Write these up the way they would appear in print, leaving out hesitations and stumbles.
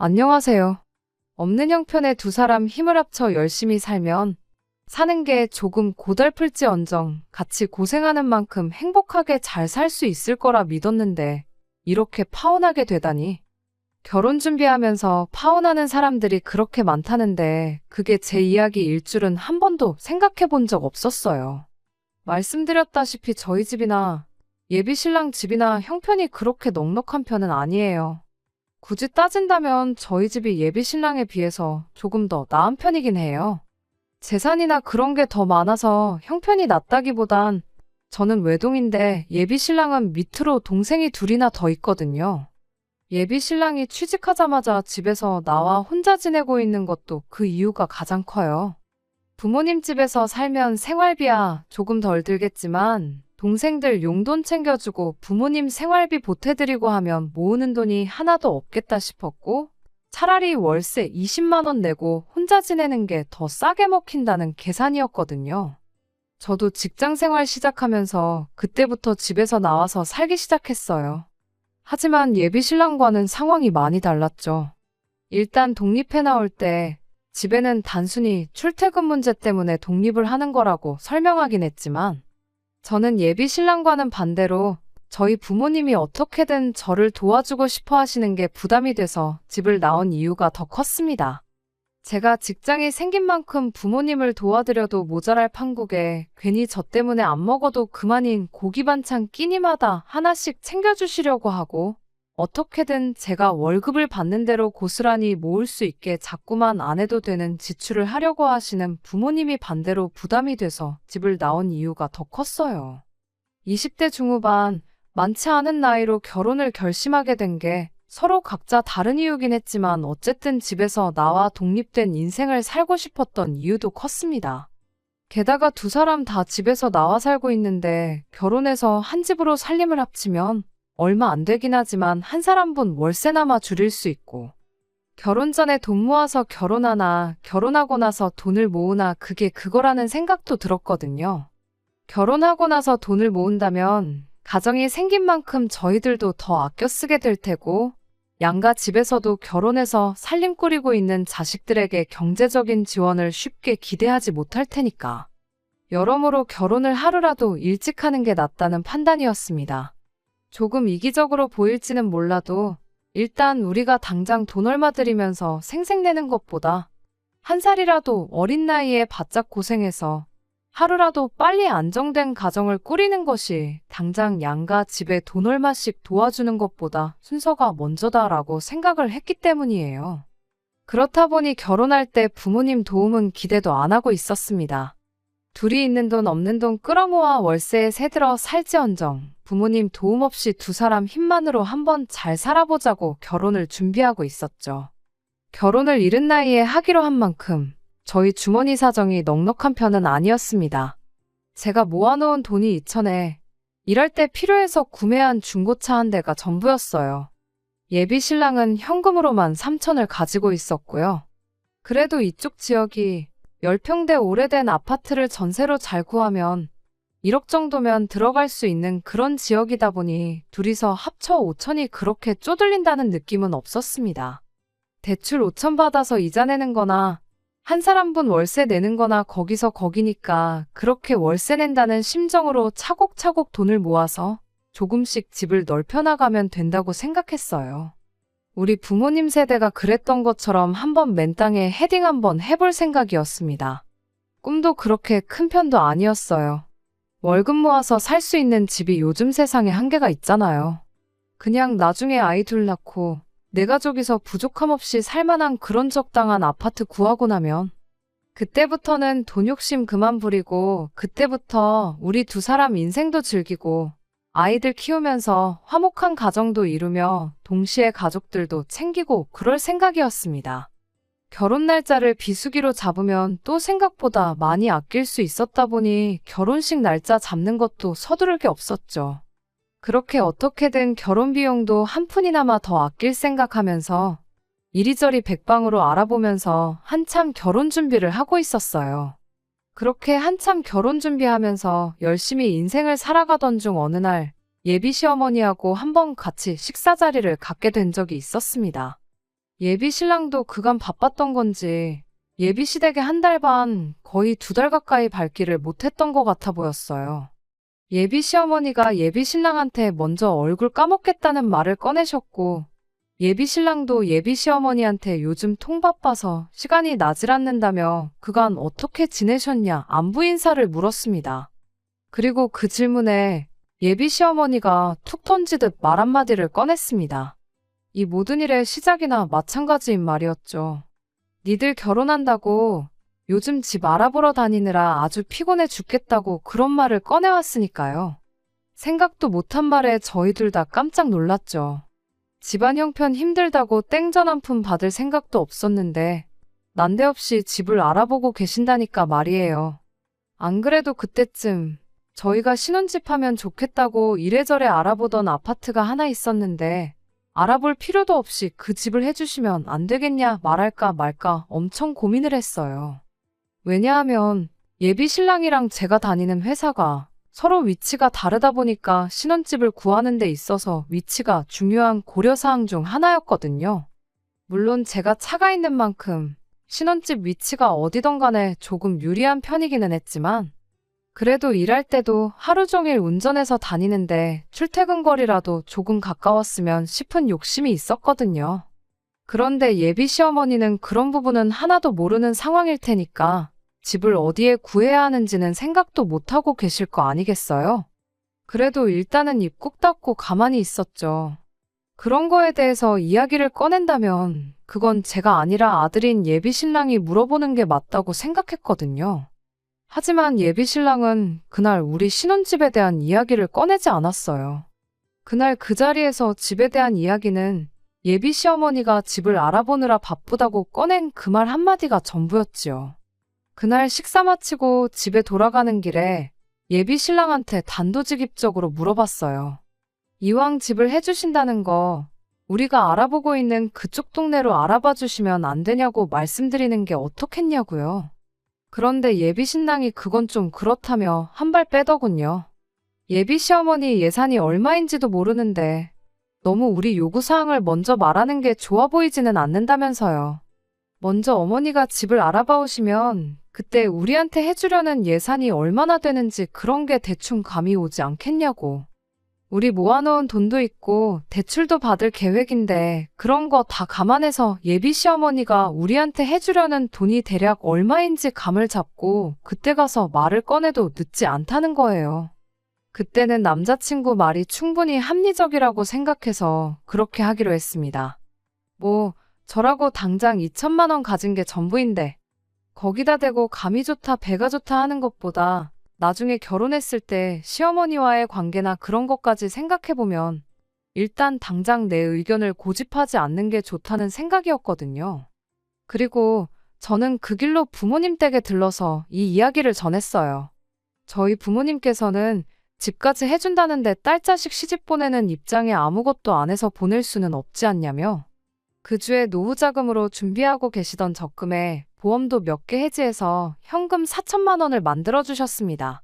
안녕하세요. 없는 형편에 두 사람 힘을 합쳐 열심히 살면 사는 게 조금 고달플지언정 같이 고생하는 만큼 행복하게 잘 살 수 있을 거라 믿었는데 이렇게 파혼하게 되다니. 결혼 준비하면서 파혼하는 사람들이 그렇게 많다는데 그게 제 이야기일 줄은 한 번도 생각해 본 적 없었어요. 말씀드렸다시피 저희 집이나 예비 신랑 집이나 형편이 그렇게 넉넉한 편은 아니에요. 굳이 따진다면 저희 집이 예비 신랑에 비해서 조금 더 나은 편이긴 해요. 재산이나 그런 게 더 많아서 형편이 낮다기보단 저는 외동인데 예비 신랑은 밑으로 동생이 둘이나 더 있거든요. 예비 신랑이 취직하자마자 집에서 나와 혼자 지내고 있는 것도 그 이유가 가장 커요. 부모님 집에서 살면 생활비야 조금 덜 들겠지만 동생들 용돈 챙겨주고 부모님 생활비 보태드리고 하면 모으는 돈이 하나도 없겠다 싶었고 차라리 월세 20만 원 내고 혼자 지내는 게 더 싸게 먹힌다는 계산이었거든요. 저도 직장 생활 시작하면서 그때부터 집에서 나와서 살기 시작했어요. 하지만 예비 신랑과는 상황이 많이 달랐죠. 일단 독립해 나올 때 집에는 단순히 출퇴근 문제 때문에 독립을 하는 거라고 설명하긴 했지만 저는 예비 신랑과는 반대로 저희 부모님이 어떻게든 저를 도와주고 싶어 하시는 게 부담이 돼서 집을 나온 이유가 더 컸습니다. 제가 직장이 생긴 만큼 부모님을 도와드려도 모자랄 판국에 괜히 저 때문에 안 먹어도 그만인 고기 반찬 끼니마다 하나씩 챙겨주시려고 하고 어떻게든 제가 월급을 받는 대로 고스란히 모을 수 있게 자꾸만 안 해도 되는 지출을 하려고 하시는 부모님이 반대로 부담이 돼서 집을 나온 이유가 더 컸어요. 20대 중후반, 많지 않은 나이로 결혼을 결심하게 된 게 서로 각자 다른 이유긴 했지만 어쨌든 집에서 나와 독립된 인생을 살고 싶었던 이유도 컸습니다. 게다가 두 사람 다 집에서 나와 살고 있는데 결혼해서 한 집으로 살림을 합치면 얼마 안 되긴 하지만 한 사람분 월세나마 줄일 수 있고 결혼 전에 돈 모아서 결혼하나 결혼하고 나서 돈을 모으나 그게 그거라는 생각도 들었거든요. 결혼하고 나서 돈을 모은다면 가정이 생긴 만큼 저희들도 더 아껴 쓰게 될 테고 양가 집에서도 결혼해서 살림 꾸리고 있는 자식들에게 경제적인 지원을 쉽게 기대하지 못할 테니까. 여러모로 결혼을 하루라도 일찍 하는 게 낫다는 판단이었습니다. 조금 이기적으로 보일지는 몰라도 일단 우리가 당장 돈 얼마 들이면서 생색내는 것보다 한 살이라도 어린 나이에 바짝 고생해서 하루라도 빨리 안정된 가정을 꾸리는 것이 당장 양가 집에 돈 얼마씩 도와주는 것보다 순서가 먼저다라고 생각을 했기 때문이에요. 그렇다 보니 결혼할 때 부모님 도움은 기대도 안 하고 있었습니다. 둘이 있는 돈 없는 돈 끌어모아 월세에 새들어 살지언정 부모님 도움 없이 두 사람 힘만으로 한번 잘 살아보자고 결혼을 준비하고 있었죠. 결혼을 이른 나이에 하기로 한 만큼 저희 주머니 사정이 넉넉한 편은 아니었습니다. 제가 모아놓은 돈이 2천에 일할 때 필요해서 구매한 중고차 한 대가 전부였어요. 예비 신랑은 현금으로만 3천을 가지고 있었고요. 그래도 이쪽 지역이 10평대 오래된 아파트를 전세로 잘 구하면 1억 정도면 들어갈 수 있는 그런 지역이다 보니 둘이서 합쳐 5천이 그렇게 쪼들린다는 느낌은 없었습니다. 대출 5천 받아서 이자 내는 거나 한 사람분 월세 내는 거나 거기서 거기니까 그렇게 월세 낸다는 심정으로 차곡차곡 돈을 모아서 조금씩 집을 넓혀나가면 된다고 생각했어요. 우리 부모님 세대가 그랬던 것처럼 한번 맨 땅에 헤딩 한번 해볼 생각이었습니다. 꿈도 그렇게 큰 편도 아니었어요. 월급 모아서 살 수 있는 집이 요즘 세상에 한계가 있잖아요. 그냥 나중에 아이 둘 낳고 내 가족이서 부족함 없이 살만한 그런 적당한 아파트 구하고 나면 그때부터는 돈 욕심 그만 부리고 그때부터 우리 두 사람 인생도 즐기고 아이들 키우면서 화목한 가정도 이루며 동시에 가족들도 챙기고 그럴 생각이었습니다. 결혼 날짜를 비수기로 잡으면 또 생각보다 많이 아낄 수 있었다 보니 결혼식 날짜 잡는 것도 서두를 게 없었죠. 그렇게 어떻게든 결혼 비용도 한 푼이나마 더 아낄 생각하면서 이리저리 백방으로 알아보면서 한참 결혼 준비를 하고 있었어요. 그렇게 한참 결혼 준비하면서 열심히 인생을 살아가던 중 어느 날 예비 시어머니하고 한번 같이 식사 자리를 갖게 된 적이 있었습니다. 예비 신랑도 그간 바빴던 건지 예비 시댁에 한 달 반, 거의 2달 가까이 발길을 못했던 것 같아 보였어요. 예비 시어머니가 예비 신랑한테 먼저 얼굴 까먹겠다는 말을 꺼내셨고, 예비 신랑도 예비 시어머니한테 요즘 통 바빠서 시간이 나질 않는다며 그간 어떻게 지내셨냐 안부 인사를 물었습니다. 그리고 그 질문에 예비 시어머니가 툭 던지듯 말 한마디를 꺼냈습니다. 이 모든 일의 시작이나 마찬가지인 말이었죠. 니들 결혼한다고 요즘 집 알아보러 다니느라 아주 피곤해 죽겠다고 그런 말을 꺼내왔으니까요. 생각도 못한 말에 저희 둘 다 깜짝 놀랐죠. 집안 형편 힘들다고 땡전 한 푼 받을 생각도 없었는데 난데없이 집을 알아보고 계신다니까 말이에요. 안 그래도 그때쯤 저희가 신혼집 하면 좋겠다고 이래저래 알아보던 아파트가 하나 있었는데 알아볼 필요도 없이 그 집을 해주시면 안 되겠냐 말할까 말까 엄청 고민을 했어요. 왜냐하면 예비 신랑이랑 제가 다니는 회사가 서로 위치가 다르다 보니까 신혼집을 구하는 데 있어서 위치가 중요한 고려사항 중 하나였거든요. 물론 제가 차가 있는 만큼 신혼집 위치가 어디든 간에 조금 유리한 편이기는 했지만 그래도 일할 때도 하루 종일 운전해서 다니는데 출퇴근 거리라도 조금 가까웠으면 싶은 욕심이 있었거든요. 그런데 예비 시어머니는 그런 부분은 하나도 모르는 상황일 테니까 집을 어디에 구해야 하는지는 생각도 못하고 계실 거 아니겠어요? 그래도 일단은 입 꾹 닫고 가만히 있었죠. 그런 거에 대해서 이야기를 꺼낸다면 그건 제가 아니라 아들인 예비 신랑이 물어보는 게 맞다고 생각했거든요. 하지만 예비 신랑은 그날 우리 신혼집에 대한 이야기를 꺼내지 않았어요. 그날 그 자리에서 집에 대한 이야기는 예비 시어머니가 집을 알아보느라 바쁘다고 꺼낸 그 말 한마디가 전부였지요. 그날 식사 마치고 집에 돌아가는 길에 예비 신랑한테 단도직입적으로 물어봤어요. 이왕 집을 해주신다는 거 우리가 알아보고 있는 그쪽 동네로 알아봐 주시면 안 되냐고 말씀드리는 게 어떻겠냐고요. 그런데 예비 신랑이 그건 좀 그렇다며 한 발 빼더군요. 예비 시어머니 예산이 얼마인지도 모르는데 너무 우리 요구사항을 먼저 말하는 게 좋아 보이지는 않는다면서요. 먼저 어머니가 집을 알아봐 오시면 그때 우리한테 해주려는 예산이 얼마나 되는지 그런 게 대충 감이 오지 않겠냐고. 우리 모아놓은 돈도 있고 대출도 받을 계획인데 그런 거 다 감안해서 예비 시어머니가 우리한테 해주려는 돈이 대략 얼마인지 감을 잡고 그때 가서 말을 꺼내도 늦지 않다는 거예요. 그때는 남자친구 말이 충분히 합리적이라고 생각해서 그렇게 하기로 했습니다. 뭐 저라고 당장 2천만 원 가진 게 전부인데 거기다 대고 감이 좋다 배가 좋다 하는 것보다 나중에 결혼했을 때 시어머니와의 관계나 그런 것까지 생각해보면 일단 당장 내 의견을 고집하지 않는 게 좋다는 생각이었거든요. 그리고 저는 그 길로 부모님 댁에 들러서 이 이야기를 전했어요. 저희 부모님께서는 집까지 해준다는데 딸 자식 시집 보내는 입장에 아무것도 안 해서 보낼 수는 없지 않냐며 그 주에 노후 자금으로 준비하고 계시던 적금에 보험도 몇 개 해지해서 현금 4천만 원을 만들어주셨습니다.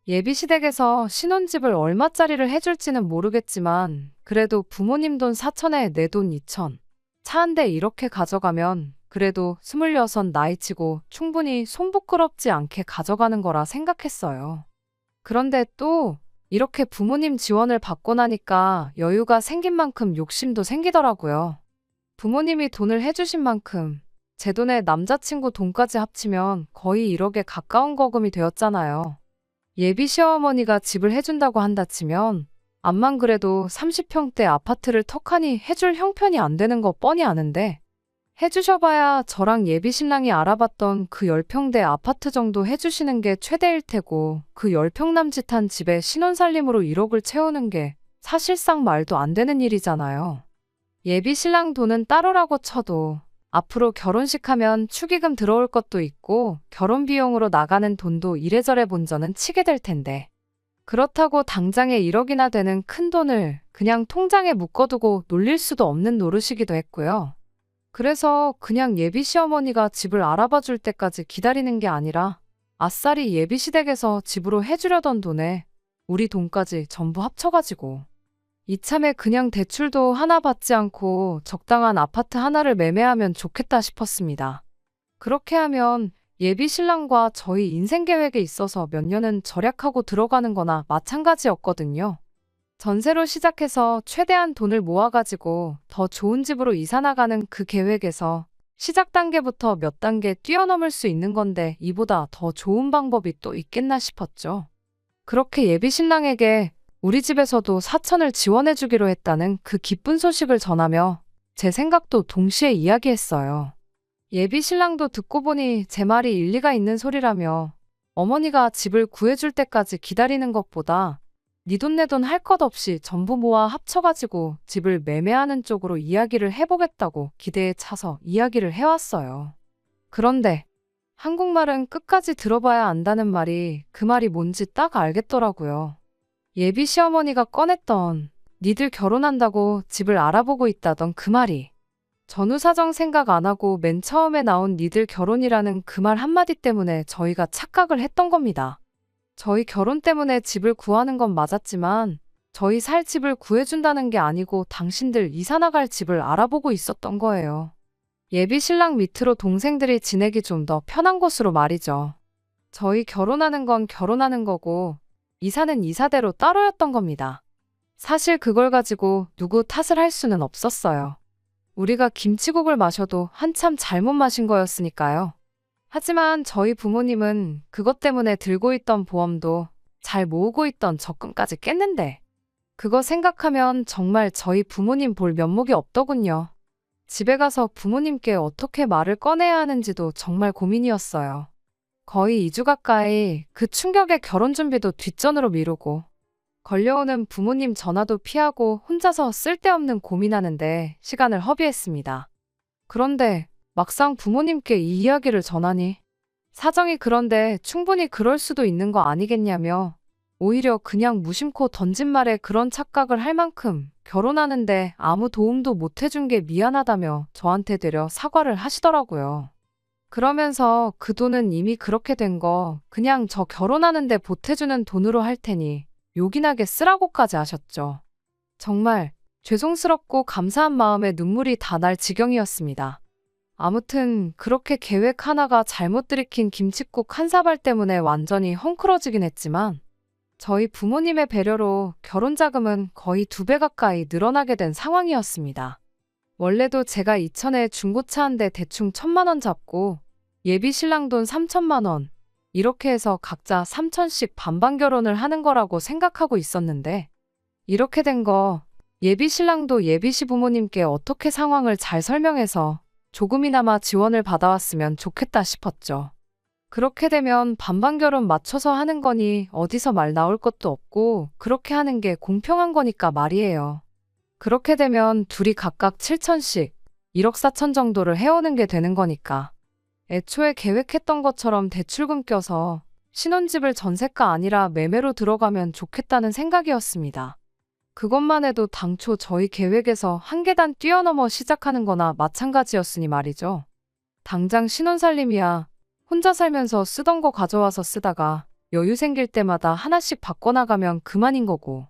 예비시댁에서 신혼집을 얼마짜리를 해줄지는 모르겠지만 그래도 부모님 돈 4천에 내 돈 2천. 차 한 대 이렇게 가져가면 그래도 26 나이치고 충분히 손 부끄럽지 않게 가져가는 거라 생각했어요. 그런데 또 이렇게 부모님 지원을 받고 나니까 여유가 생긴 만큼 욕심도 생기더라고요. 부모님이 돈을 해주신 만큼 제 돈에 남자친구 돈까지 합치면 거의 1억에 가까운 거금이 되었잖아요. 예비 시어머니가 집을 해준다고 한다 치면 암만 그래도 30평대 아파트를 턱하니 해줄 형편이 안 되는 거 뻔히 아는데 해주셔봐야 저랑 예비 신랑이 알아봤던 그 10평대 아파트 정도 해주시는 게 최대일 테고 그 10평 남짓한 집에 신혼살림으로 1억을 채우는 게 사실상 말도 안 되는 일이잖아요. 예비 신랑 돈은 따로라고 쳐도 앞으로 결혼식 하면 축의금 들어올 것도 있고 결혼 비용으로 나가는 돈도 이래저래 본전은 치게 될 텐데 그렇다고 당장에 1억이나 되는 큰 돈을 그냥 통장에 묶어두고 놀릴 수도 없는 노릇이기도 했고요. 그래서 그냥 예비 시어머니가 집을 알아봐 줄 때까지 기다리는 게 아니라 아싸리 예비 시댁에서 집으로 해주려던 돈에 우리 돈까지 전부 합쳐가지고 이참에 그냥 대출도 하나 받지 않고 적당한 아파트 하나를 매매하면 좋겠다 싶었습니다. 그렇게 하면 예비 신랑과 저희 인생 계획에 있어서 몇 년은 절약하고 들어가는 거나 마찬가지였거든요. 전세로 시작해서 최대한 돈을 모아가지고 더 좋은 집으로 이사 나가는 그 계획에서 시작 단계부터 몇 단계 뛰어넘을 수 있는 건데 이보다 더 좋은 방법이 또 있겠나 싶었죠. 그렇게 예비 신랑에게 우리 집에서도 4천을 지원해주기로 했다는 그 기쁜 소식을 전하며 제 생각도 동시에 이야기했어요. 예비 신랑도 듣고 보니 제 말이 일리가 있는 소리라며 어머니가 집을 구해줄 때까지 기다리는 것보다 네 돈 내 돈 할 것 없이 전부 모아 합쳐가지고 집을 매매하는 쪽으로 이야기를 해보겠다고 기대에 차서 이야기를 해왔어요. 그런데 한국말은 끝까지 들어봐야 안다는 말이 그 말이 뭔지 딱 알겠더라고요. 예비 시어머니가 꺼냈던 니들 결혼한다고 집을 알아보고 있다던 그 말이 전후 사정 생각 안 하고 맨 처음에 나온 니들 결혼이라는 그 말 한마디 때문에 저희가 착각을 했던 겁니다. 저희 결혼 때문에 집을 구하는 건 맞았지만 저희 살 집을 구해준다는 게 아니고 당신들 이사 나갈 집을 알아보고 있었던 거예요. 예비 신랑 밑으로 동생들이 지내기 좀 더 편한 곳으로 말이죠. 저희 결혼하는 건 결혼하는 거고 이사는 이사대로 따로였던 겁니다. 사실 그걸 가지고 누구 탓을 할 수는 없었어요. 우리가 김치국을 마셔도 한참 잘못 마신 거였으니까요. 하지만 저희 부모님은 그것 때문에 들고 있던 보험도 잘 모으고 있던 적금까지 깼는데 그거 생각하면 정말 저희 부모님 볼 면목이 없더군요. 집에 가서 부모님께 어떻게 말을 꺼내야 하는지도 정말 고민이었어요. 거의 2주 가까이 그 충격에 결혼 준비도 뒷전으로 미루고 걸려오는 부모님 전화도 피하고 혼자서 쓸데없는 고민하는데 시간을 허비했습니다. 그런데 막상 부모님께 이 이야기를 전하니 사정이 그런데 충분히 그럴 수도 있는 거 아니겠냐며 오히려 그냥 무심코 던진 말에 그런 착각을 할 만큼 결혼하는데 아무 도움도 못 해준 게 미안하다며 저한테 되려 사과를 하시더라고요. 그러면서 그 돈은 이미 그렇게 된 거 그냥 저 결혼하는데 보태주는 돈으로 할 테니 요긴하게 쓰라고까지 하셨죠. 정말 죄송스럽고 감사한 마음에 눈물이 다 날 지경이었습니다. 아무튼 그렇게 계획 하나가 잘못 들이킨 김칫국 한 사발 때문에 완전히 헝클어지긴 했지만 저희 부모님의 배려로 결혼 자금은 거의 2배 가까이 늘어나게 된 상황이었습니다. 원래도 제가 이천에 중고차 한 대 대충 1,000만 원 잡고 예비 신랑 돈 3천만 원 이렇게 해서 각자 3천씩 반반 결혼을 하는 거라고 생각하고 있었는데 이렇게 된 거 예비 신랑도 예비 시부모님께 어떻게 상황을 잘 설명해서 조금이나마 지원을 받아왔으면 좋겠다 싶었죠. 그렇게 되면 반반 결혼 맞춰서 하는 거니 어디서 말 나올 것도 없고 그렇게 하는 게 공평한 거니까 말이에요. 그렇게 되면 둘이 각각 7천씩 1억 4천 정도를 해오는 게 되는 거니까. 애초에 계획했던 것처럼 대출금 껴서 신혼집을 전세가 아니라 매매로 들어가면 좋겠다는 생각이었습니다. 그것만 해도 당초 저희 계획에서 한 계단 뛰어넘어 시작하는 거나 마찬가지였으니 말이죠. 당장 신혼살림이야 혼자 살면서 쓰던 거 가져와서 쓰다가 여유 생길 때마다 하나씩 바꿔나가면 그만인 거고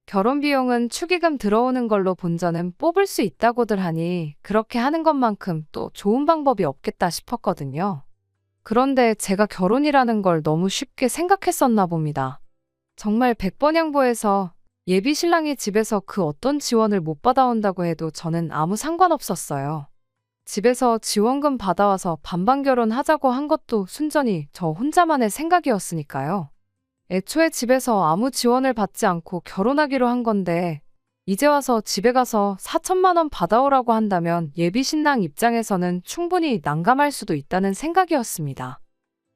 결혼 비용은 축의금 들어오는 걸로 본전은 뽑을 수 있다고들 하니 그렇게 하는 것만큼 또 좋은 방법이 없겠다 싶었거든요. 그런데 제가 결혼이라는 걸 너무 쉽게 생각했었나 봅니다. 정말 100번 양보해서 예비 신랑이 집에서 그 어떤 지원을 못 받아온다고 해도 저는 아무 상관없었어요. 집에서 지원금 받아와서 반반 결혼하자고 한 것도 순전히 저 혼자만의 생각이었으니까요. 애초에 집에서 아무 지원을 받지 않고 결혼하기로 한 건데 이제 와서 집에 가서 4천만 원 받아오라고 한다면 예비 신랑 입장에서는 충분히 난감할 수도 있다는 생각이었습니다.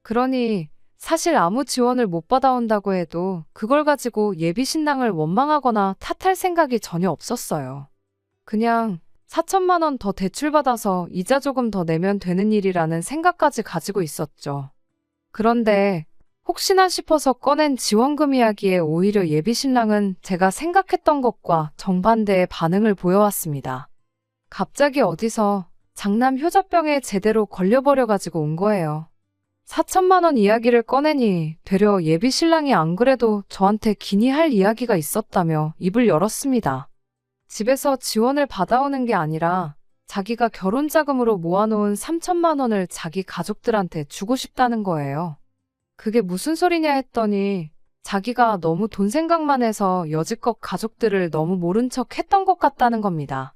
그러니 사실 아무 지원을 못 받아온다고 해도 그걸 가지고 예비 신랑을 원망하거나 탓할 생각이 전혀 없었어요. 그냥 4천만 원 더 대출받아서 이자 조금 더 내면 되는 일이라는 생각까지 가지고 있었죠. 그런데 혹시나 싶어서 꺼낸 지원금 이야기에 오히려 예비 신랑은 제가 생각했던 것과 정반대의 반응을 보여왔습니다. 갑자기 어디서 장남 효자병에 제대로 걸려버려가지고 온 거예요. 4천만 원 이야기를 꺼내니 되려 예비 신랑이 안 그래도 저한테 기니 할 이야기가 있었다며 입을 열었습니다. 집에서 지원을 받아오는 게 아니라 자기가 결혼 자금으로 모아놓은 3천만 원을 자기 가족들한테 주고 싶다는 거예요. 그게 무슨 소리냐 했더니 자기가 너무 돈 생각만 해서 여지껏 가족들을 너무 모른 척 했던 것 같다는 겁니다.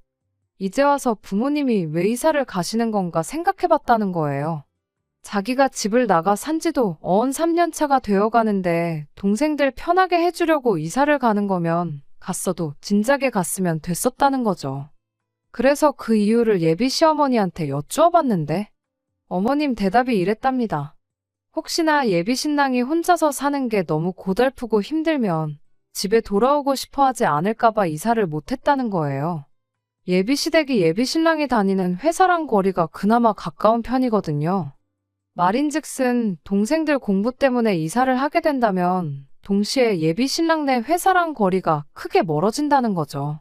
이제 와서 부모님이 왜 이사를 가시는 건가 생각해봤다는 거예요. 자기가 집을 나가 산 지도 어언 3년 차가 되어 가는데 동생들 편하게 해주려고 이사를 가는 거면 갔어도 진작에 갔으면 됐었다는 거죠. 그래서 그 이유를 예비 시어머니한테 여쭈어 봤는데 어머님 대답이 이랬답니다. 혹시나 예비 신랑이 혼자서 사는 게 너무 고달프고 힘들면 집에 돌아오고 싶어 하지 않을까봐 이사를 못했다는 거예요. 예비 시댁이 예비 신랑이 다니는 회사랑 거리가 그나마 가까운 편이거든요. 말인즉슨 동생들 공부 때문에 이사를 하게 된다면 동시에 예비 신랑네 회사랑 거리가 크게 멀어진다는 거죠.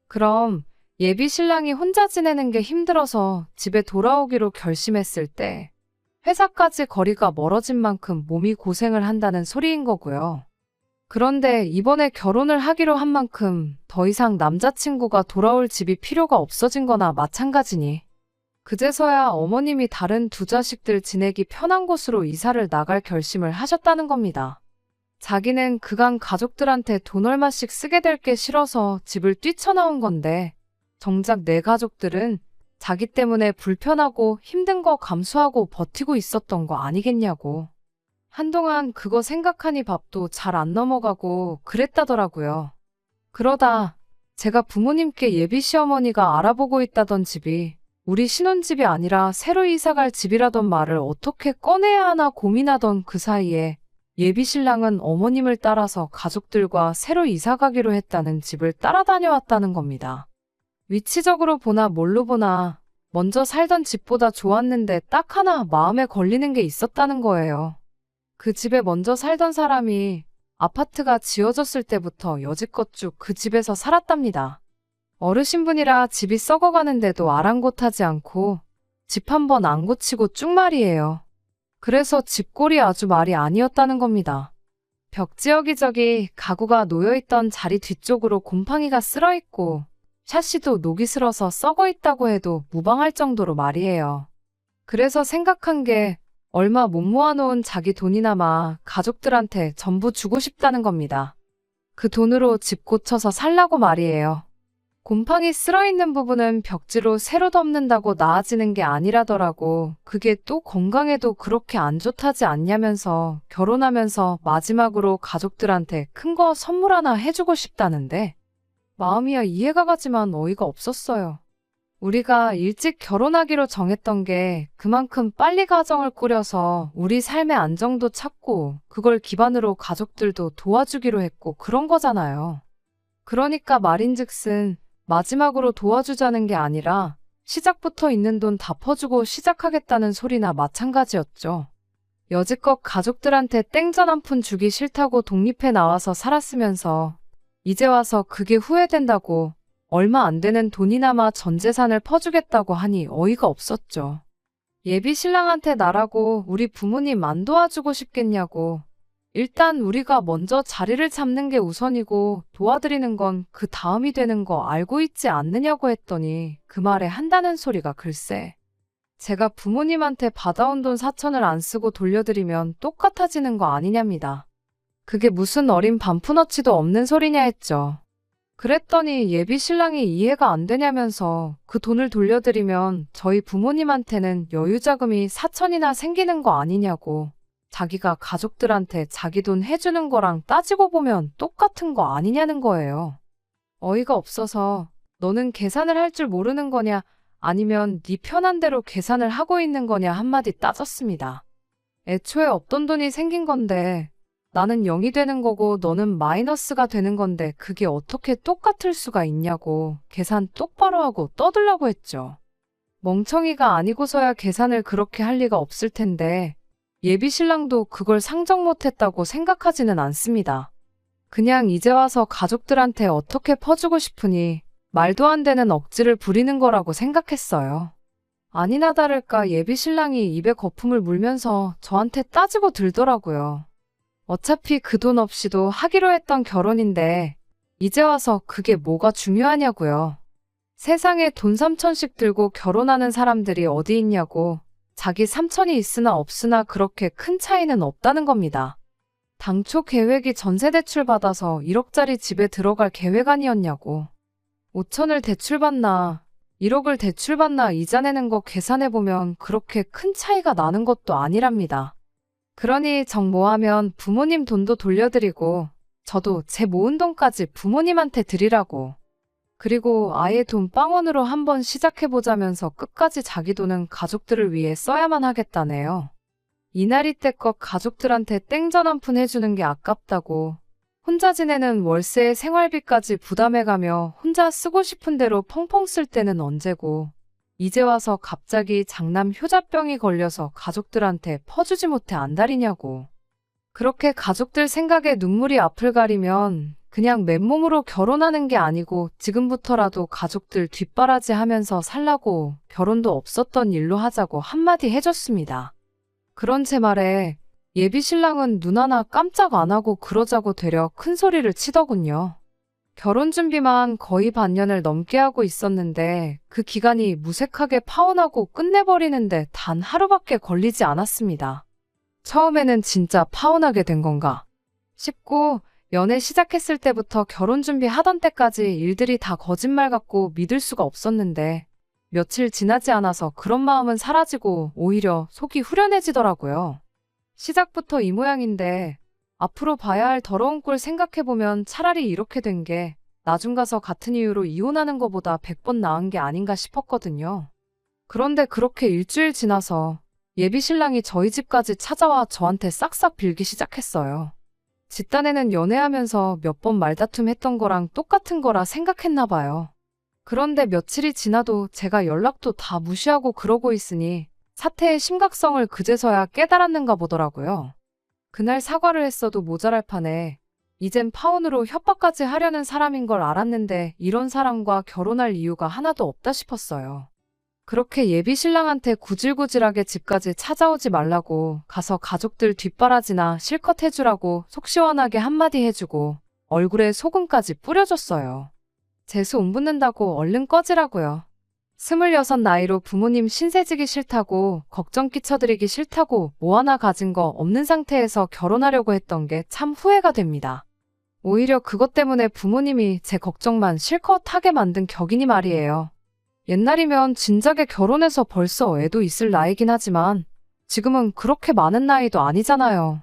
그럼 예비 신랑이 혼자 지내는 게 힘들어서 집에 돌아오기로 결심했을 때 회사까지 거리가 멀어진 만큼 몸이 고생을 한다는 소리인 거고요. 그런데 이번에 결혼을 하기로 한 만큼 더 이상 남자친구가 돌아올 집이 필요가 없어진 거나 마찬가지니 그제서야 어머님이 다른 두 자식들 지내기 편한 곳으로 이사를 나갈 결심을 하셨다는 겁니다. 자기는 그간 가족들한테 돈 얼마씩 쓰게 될 게 싫어서 집을 뛰쳐나온 건데 정작 내 가족들은 자기 때문에 불편하고 힘든 거 감수하고 버티고 있었던 거 아니겠냐고. 한동안 그거 생각하니 밥도 잘 안 넘어가고 그랬다더라고요. 그러다 제가 부모님께 예비 시어머니가 알아보고 있다던 집이 우리 신혼집이 아니라 새로 이사갈 집이라던 말을 어떻게 꺼내야 하나 고민하던 그 사이에 예비 신랑은 어머님을 따라서 가족들과 새로 이사가기로 했다는 집을 따라다녀왔다는 겁니다. 위치적으로 보나 뭘로 보나 먼저 살던 집보다 좋았는데 딱 하나 마음에 걸리는 게 있었다는 거예요. 그 집에 먼저 살던 사람이 아파트가 지어졌을 때부터 여지껏 쭉 그 집에서 살았답니다. 어르신분이라 집이 썩어가는데도 아랑곳하지 않고 집 한 번 안 고치고 쭉 말이에요. 그래서 집골이 아주 말이 아니었다는 겁니다. 벽지 여기저기 가구가 놓여있던 자리 뒤쪽으로 곰팡이가 쓸어있고 샤시도 녹이 슬어서 썩어있다고 해도 무방할 정도로 말이에요. 그래서 생각한 게 얼마 못 모아놓은 자기 돈이나마 가족들한테 전부 주고 싶다는 겁니다. 그 돈으로 집 고쳐서 살라고 말이에요. 곰팡이 쓸어있는 부분은 벽지로 새로 덮는다고 나아지는 게 아니라더라고. 그게 또 건강에도 그렇게 안 좋다지 않냐면서 결혼하면서 마지막으로 가족들한테 큰 거 선물 하나 해주고 싶다는데 마음이야 이해가 가지만 어이가 없었어요. 우리가 일찍 결혼하기로 정했던 게 그만큼 빨리 가정을 꾸려서 우리 삶의 안정도 찾고 그걸 기반으로 가족들도 도와주기로 했고 그런 거잖아요. 그러니까 말인즉슨 마지막으로 도와주자는 게 아니라 시작부터 있는 돈 다 퍼주고 시작하겠다는 소리나 마찬가지였죠. 여지껏 가족들한테 땡전 한 푼 주기 싫다고 독립해 나와서 살았으면서 이제 와서 그게 후회된다고 얼마 안 되는 돈이나마 전 재산을 퍼주겠다고 하니 어이가 없었죠. 예비 신랑한테 나라고 우리 부모님 안 도와주고 싶겠냐고. 일단 우리가 먼저 자리를 잡는 게 우선이고 도와드리는 건 그 다음이 되는 거 알고 있지 않느냐고 했더니 그 말에 한다는 소리가 글쎄. 제가 부모님한테 받아온 돈 4천을 안 쓰고 돌려드리면 똑같아지는 거 아니냐입니다. 그게 무슨 어린 반푼어치도 없는 소리냐 했죠. 그랬더니 예비 신랑이 이해가 안 되냐면서 그 돈을 돌려드리면 저희 부모님한테는 여유자금이 4천이나 생기는 거 아니냐고. 자기가 가족들한테 자기 돈 해주는 거랑 따지고 보면 똑같은 거 아니냐는 거예요. 어이가 없어서 너는 계산을 할 줄 모르는 거냐 아니면 네 편한 대로 계산을 하고 있는 거냐 한마디 따졌습니다. 애초에 없던 돈이 생긴 건데 나는 0이 되는 거고 너는 마이너스가 되는 건데 그게 어떻게 똑같을 수가 있냐고 계산 똑바로 하고 떠들라고 했죠. 멍청이가 아니고서야 계산을 그렇게 할 리가 없을 텐데 예비 신랑도 그걸 상정 못했다고 생각하지는 않습니다. 그냥 이제 와서 가족들한테 어떻게 퍼주고 싶으니 말도 안 되는 억지를 부리는 거라고 생각했어요. 아니나 다를까 예비 신랑이 입에 거품을 물면서 저한테 따지고 들더라고요. 어차피 그 돈 없이도 하기로 했던 결혼인데 이제 와서 그게 뭐가 중요하냐고요. 세상에 돈 3천씩 들고 결혼하는 사람들이 어디 있냐고. 자기 3천이 있으나 없으나 그렇게 큰 차이는 없다는 겁니다. 당초 계획이 전세대출 받아서 1억짜리 집에 들어갈 계획 아니었냐고. 5천을 대출받나 1억을 대출받나 이자 내는 거 계산해보면 그렇게 큰 차이가 나는 것도 아니랍니다. 그러니 정모하면 부모님 돈도 돌려드리고 저도 제 모은 돈까지 부모님한테 드리라고. 그리고 아예 돈 빵원으로 한번 시작해보자면서 끝까지 자기 돈은 가족들을 위해 써야만 하겠다네요. 이날이 때껏 가족들한테 땡전 한 푼 해주는 게 아깝다고. 혼자 지내는 월세에 생활비까지 부담해가며 혼자 쓰고 싶은 대로 펑펑 쓸 때는 언제고. 이제 와서 갑자기 장남 효자병이 걸려서 가족들한테 퍼주지 못해 안달이냐고. 그렇게 가족들 생각에 눈물이 앞을 가리면 그냥 맨몸으로 결혼하는 게 아니고 지금부터라도 가족들 뒷바라지 하면서 살라고 결혼도 없었던 일로 하자고 한마디 해줬습니다. 그런 제 말에 예비 신랑은 눈 하나 깜짝 안 하고 그러자고 되려 큰 소리를 치더군요. 결혼 준비만 거의 반년을 넘게 하고 있었는데 그 기간이 무색하게 파혼하고 끝내버리는데 단 하루밖에 걸리지 않았습니다. 처음에는 진짜 파혼하게 된 건가 싶고 연애 시작했을 때부터 결혼 준비하던 때까지 일들이 다 거짓말 같고 믿을 수가 없었는데 며칠 지나지 않아서 그런 마음은 사라지고 오히려 속이 후련해지더라고요. 시작부터 이 모양인데 앞으로 봐야 할 더러운 꼴 생각해보면 차라리 이렇게 된 게 나중 가서 같은 이유로 이혼하는 것보다 100번 나은 게 아닌가 싶었거든요. 그런데 그렇게 일주일 지나서 예비 신랑이 저희 집까지 찾아와 저한테 싹싹 빌기 시작했어요. 집단에는 연애하면서 몇 번 말다툼 했던 거랑 똑같은 거라 생각했나 봐요. 그런데 며칠이 지나도 제가 연락도 다 무시하고 그러고 있으니 사태의 심각성을 그제서야 깨달았는가 보더라고요. 그날 사과를 했어도 모자랄 판에 이젠 파혼으로 협박까지 하려는 사람인 걸 알았는데 이런 사람과 결혼할 이유가 하나도 없다 싶었어요. 그렇게 예비 신랑한테 구질구질하게 집까지 찾아오지 말라고 가서 가족들 뒷바라지나 실컷 해주라고 속 시원하게 한마디 해주고 얼굴에 소금까지 뿌려줬어요. 재수 온 붙는다고 얼른 꺼지라고요. 26 나이로 부모님 신세지기 싫다고 걱정 끼쳐드리기 싫다고 뭐 하나 가진 거 없는 상태에서 결혼하려고 했던 게 참 후회가 됩니다. 오히려 그것 때문에 부모님이 제 걱정만 실컷 하게 만든 격이니 말이에요. 옛날이면 진작에 결혼해서 벌써 애도 있을 나이긴 하지만 지금은 그렇게 많은 나이도 아니잖아요.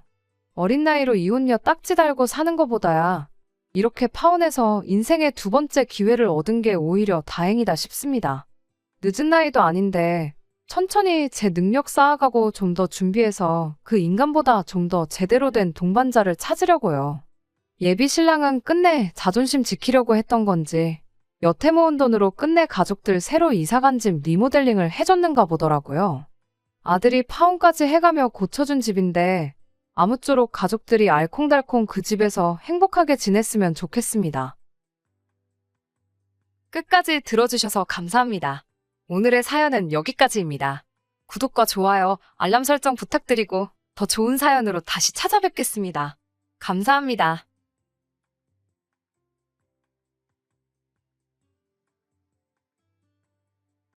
어린 나이로 이혼녀 딱지 달고 사는 것보다야 이렇게 파혼해서 인생의 두 번째 기회를 얻은 게 오히려 다행이다 싶습니다. 늦은 나이도 아닌데 천천히 제 능력 쌓아가고 좀 더 준비해서 그 인간보다 좀 더 제대로 된 동반자를 찾으려고요. 예비 신랑은 끝내 자존심 지키려고 했던 건지 여태 모은 돈으로 끝내 가족들 새로 이사간 집 리모델링을 해줬는가 보더라고요. 아들이 파혼까지 해가며 고쳐준 집인데 아무쪼록 가족들이 알콩달콩 그 집에서 행복하게 지냈으면 좋겠습니다. 끝까지 들어주셔서 감사합니다. 오늘의 사연은 여기까지입니다. 구독과 좋아요, 알람 설정 부탁드리고 더 좋은 사연으로 다시 찾아뵙겠습니다. 감사합니다.